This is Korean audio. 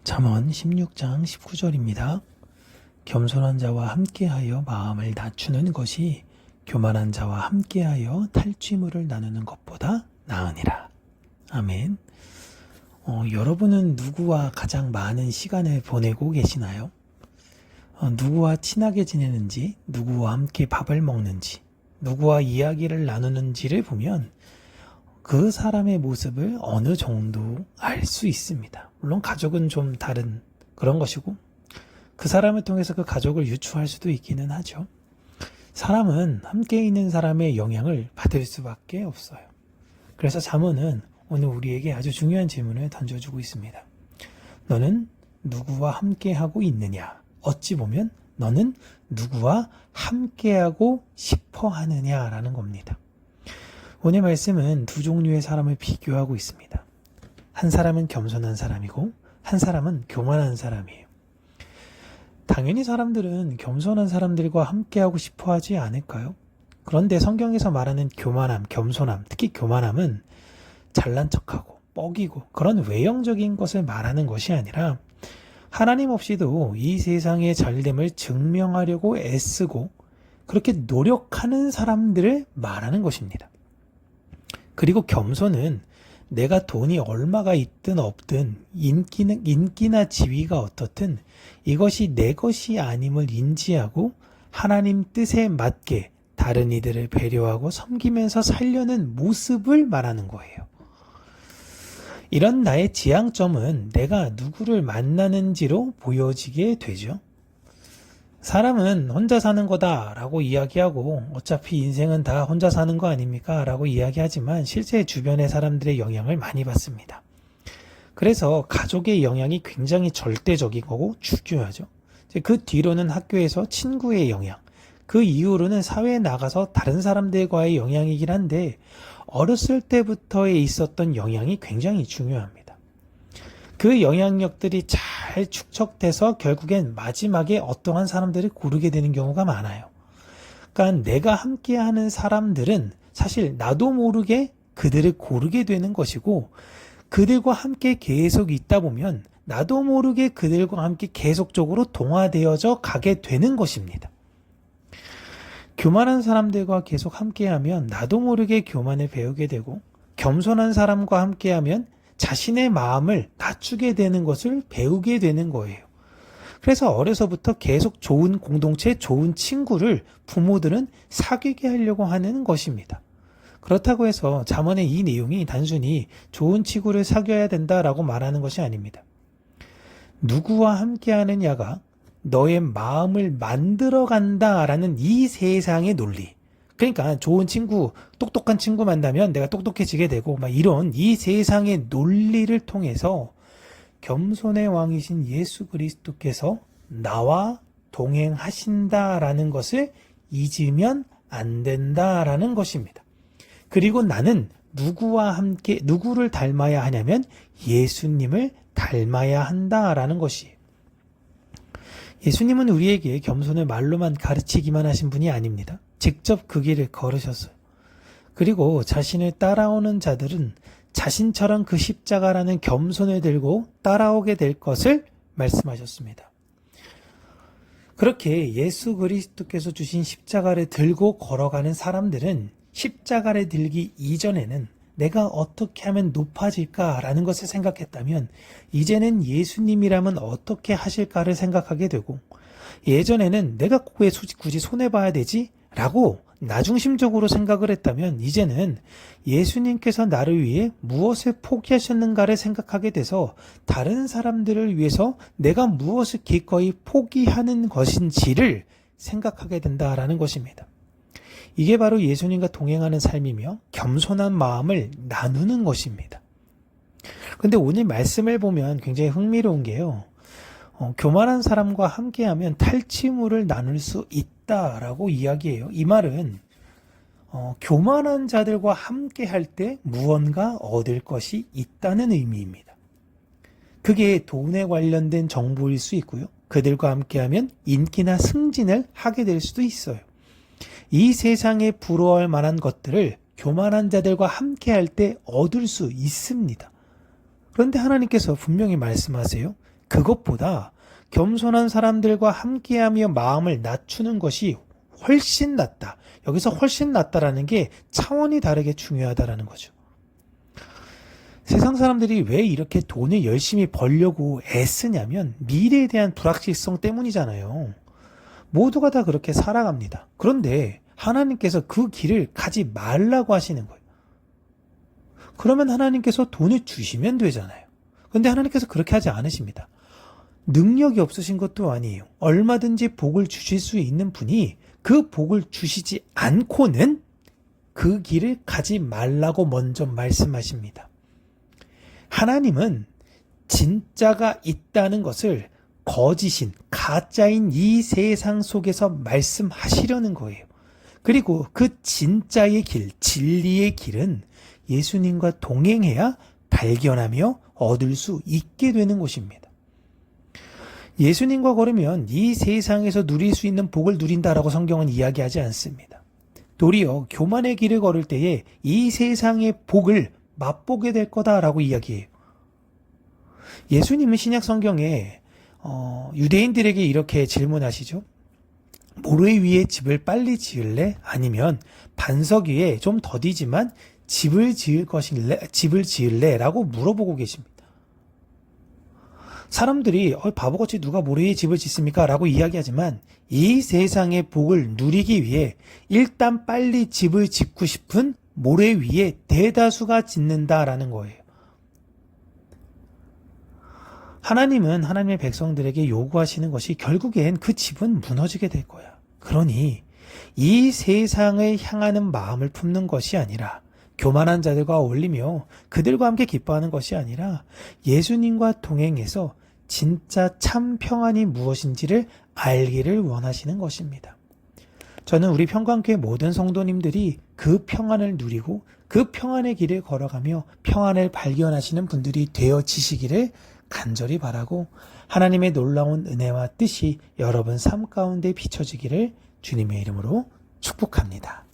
잠언 16장 19절입니다. 겸손한 자와 함께하여 마음을 낮추는 것이 교만한 자와 함께하여 탈취물을 나누는 것보다 나으니라. 아멘. 여러분은 누구와 가장 많은 시간을 보내고 계시나요? 누구와 친하게 지내는지, 누구와 함께 밥을 먹는지, 누구와 이야기를 나누는지를 보면 그 사람의 모습을 어느 정도 알 수 있습니다. 물론 가족은 좀 다른 그런 것이고 그 사람을 통해서 그 가족을 유추할 수도 있기는 하죠. 사람은 함께 있는 사람의 영향을 받을 수밖에 없어요. 그래서 잠언은 오늘 우리에게 아주 중요한 질문을 던져주고 있습니다. 너는 누구와 함께하고 있느냐? 어찌 보면 너는 누구와 함께하고 싶어 하느냐라는 겁니다. 오늘 말씀은 두 종류의 사람을 비교하고 있습니다. 한 사람은 겸손한 사람이고 한 사람은 교만한 사람이에요. 당연히 사람들은 겸손한 사람들과 함께하고 싶어 하지 않을까요? 그런데 성경에서 말하는 교만함, 겸손함, 특히 교만함은 잘난 척하고 뻐기고 그런 외형적인 것을 말하는 것이 아니라 하나님 없이도 이 세상의 잘됨을 증명하려고 애쓰고 그렇게 노력하는 사람들을 말하는 것입니다. 그리고 겸손은 내가 돈이 얼마가 있든 없든 인기나 지위가 어떻든 이것이 내 것이 아님을 인지하고 하나님 뜻에 맞게 다른 이들을 배려하고 섬기면서 살려는 모습을 말하는 거예요. 이런 나의 지향점은 내가 누구를 만나는지로 보여지게 되죠. 사람은 혼자 사는 거다 라고 이야기하고 어차피 인생은 다 혼자 사는 거 아닙니까? 라고 이야기하지만 실제 주변의 사람들의 영향을 많이 받습니다. 그래서 가족의 영향이 굉장히 절대적인 거고 중요하죠. 그 뒤로는 학교에서 친구의 영향, 그 이후로는 사회에 나가서 다른 사람들과의 영향이긴 한데 어렸을 때부터에 있었던 영향이 굉장히 중요합니다. 그 영향력들이 잘 축적돼서 결국엔 마지막에 어떠한 사람들을 고르게 되는 경우가 많아요. 그러니까 내가 함께하는 사람들은 사실 나도 모르게 그들을 고르게 되는 것이고 그들과 함께 계속 있다 보면 나도 모르게 그들과 함께 계속적으로 동화되어져 가게 되는 것입니다. 교만한 사람들과 계속 함께하면 나도 모르게 교만을 배우게 되고 겸손한 사람과 함께하면 자신의 마음을 낮추게 되는 것을 배우게 되는 거예요. 그래서 어려서부터 계속 좋은 공동체, 좋은 친구를 부모들은 사귀게 하려고 하는 것입니다. 그렇다고 해서 잠언의 이 내용이 단순히 좋은 친구를 사귀어야 된다라고 말하는 것이 아닙니다. 누구와 함께하느냐가 너의 마음을 만들어간다라는 이 세상의 논리. 그러니까 좋은 친구, 똑똑한 친구 만나면 내가 똑똑해지게 되고 막 이런 이 세상의 논리를 통해서 겸손의 왕이신 예수 그리스도께서 나와 동행하신다라는 것을 잊으면 안 된다라는 것입니다. 그리고 나는 누구와 함께 누구를 닮아야 하냐면 예수님을 닮아야 한다라는 것이에요. 예수님은 우리에게 겸손을 말로만 가르치기만 하신 분이 아닙니다. 직접 그 길을 걸으셨어요. 그리고 자신을 따라오는 자들은 자신처럼 그 십자가라는 겸손을 들고 따라오게 될 것을 말씀하셨습니다. 그렇게 예수 그리스도께서 주신 십자가를 들고 걸어가는 사람들은 십자가를 들기 이전에는 내가 어떻게 하면 높아질까라는 것을 생각했다면 이제는 예수님이라면 어떻게 하실까를 생각하게 되고 예전에는 내가 왜 굳이 손해봐야 되지? 라고 나중심적으로 생각을 했다면 이제는 예수님께서 나를 위해 무엇을 포기하셨는가를 생각하게 돼서 다른 사람들을 위해서 내가 무엇을 기꺼이 포기하는 것인지를 생각하게 된다라는 것입니다. 이게 바로 예수님과 동행하는 삶이며 겸손한 마음을 나누는 것입니다. 그런데 오늘 말씀을 보면 굉장히 흥미로운 게요. 교만한 사람과 함께하면 탈취물을 나눌 수 있다라고 이야기해요. 이 말은 교만한 자들과 함께할 때 무언가 얻을 것이 있다는 의미입니다. 그게 돈에 관련된 정보일 수 있고요. 그들과 함께하면 인기나 승진을 하게 될 수도 있어요. 이 세상에 부러워할 만한 것들을 교만한 자들과 함께할 때 얻을 수 있습니다. 그런데 하나님께서 분명히 말씀하세요. 그것보다 겸손한 사람들과 함께하며 마음을 낮추는 것이 훨씬 낫다. 여기서 훨씬 낫다라는 게 차원이 다르게 중요하다라는 거죠. 세상 사람들이 왜 이렇게 돈을 열심히 벌려고 애쓰냐면 미래에 대한 불확실성 때문이잖아요. 모두가 다 그렇게 살아갑니다. 그런데 하나님께서 그 길을 가지 말라고 하시는 거예요. 그러면 하나님께서 돈을 주시면 되잖아요. 그런데 하나님께서 그렇게 하지 않으십니다. 능력이 없으신 것도 아니에요. 얼마든지 복을 주실 수 있는 분이 그 복을 주시지 않고는 그 길을 가지 말라고 먼저 말씀하십니다. 하나님은 진짜가 있다는 것을 거짓인, 가짜인 이 세상 속에서 말씀하시려는 거예요. 그리고 그 진짜의 길, 진리의 길은 예수님과 동행해야 발견하며 얻을 수 있게 되는 것입니다. 예수님과 걸으면 이 세상에서 누릴 수 있는 복을 누린다라고 성경은 이야기하지 않습니다. 도리어 교만의 길을 걸을 때에 이 세상의 복을 맛보게 될 거다라고 이야기해요. 예수님은 신약 성경에 유대인들에게 이렇게 질문하시죠. 모래 위에 집을 빨리 지을래? 아니면 반석 위에 좀 더디지만 집을 지을래? 라고 물어보고 계십니다. 사람들이 바보같이 누가 모래 위에 집을 짓습니까? 라고 이야기하지만 이 세상의 복을 누리기 위해 일단 빨리 집을 짓고 싶은 모래 위에 대다수가 짓는다라는 거예요. 하나님은 하나님의 백성들에게 요구하시는 것이 결국엔 그 집은 무너지게 될 거야. 그러니 이 세상을 향하는 마음을 품는 것이 아니라 교만한 자들과 어울리며 그들과 함께 기뻐하는 것이 아니라 예수님과 동행해서 진짜 참 평안이 무엇인지를 알기를 원하시는 것입니다. 저는 우리 평강교회 모든 성도님들이 그 평안을 누리고 그 평안의 길을 걸어가며 평안을 발견하시는 분들이 되어지시기를 간절히 바라고 하나님의 놀라운 은혜와 뜻이 여러분 삶 가운데 비춰지기를 주님의 이름으로 축복합니다.